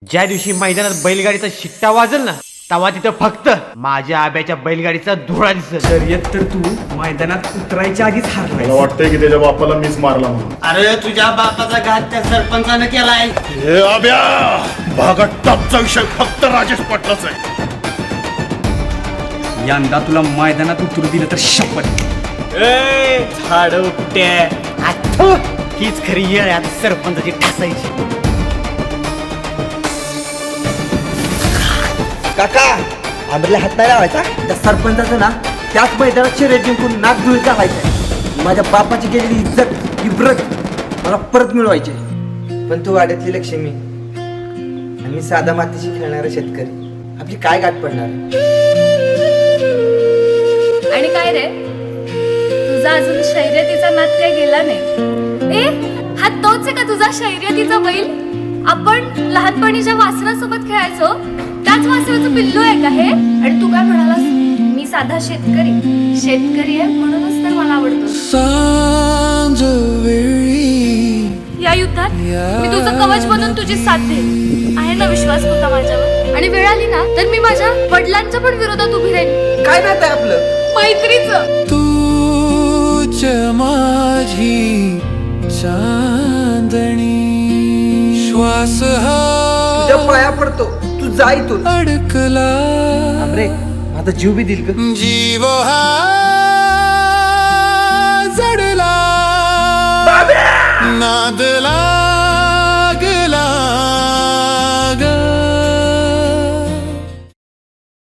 ज्या दिवशी मैदानात बैलगाडीचा शिट्टा वाजल ना तेव्हा तिथं फक्त माझ्या आब्याच्या बैलगाडीचा धुळा दिसत. शर्यत तर तू मैदानात उतरायच्या आधीच मला हारलाय. वाटतंय की त्याच्या बापाला मीच मारला म्हणून. अरे तुझ्या बापाचा घात त्या सरपंचानं केलाय. हे आब्या भागात टॉपचा विषय फक्त राजेश पाटलाच आहे. यंदा तुला मैदानात उतरू दिलं तर शपथ. झाड उपट्या हीच खरी येळ आहे आता सरपंचाची ठासायची. काका आंबरला हात नाही लावायचा. त्या सरपंचाचं ना त्याच मैदानात शर्यत जिंकून नाक धुळीत घालायचं. माझ्या बापाची गेलेली इज्जत इब्रत मला परत मिळवायची. पण तू वाड्यातली लक्ष्मी आणि मी साधा मातीशी खेळणारा शेतकरी आपली काय गाठ पडणार. आणि काय रे तुझा अजून शर्यतीचा नाद काय गेला नाही. हा तोच आहे का तुझा शर्यतीचा बैल. आपण लहानपणी ज्या वासरासोबत खेळायचो त्याच वासराचं पिल्लू आहे का हे. आणि तू काय म्हणालास मी साधा शेतकरी आहे म्हणूनच तर मला आवडतो. या युद्धात मी तुझं कवच बनून तुझी साथ देईन. आहे ना विश्वास तुझा माझ्यावर. आणि वेळ आली ना तर मी माझ्या वडिलांच्या पण विरोधात उभी राहीन. काय नातं आहे आपलं मैत्रीचं. तूच माझी चांदणी श्वास तुझ्या पाया पडतो तू जा इथून. अडकला आंबरे माझा जीव बी दिल ग. जीव हा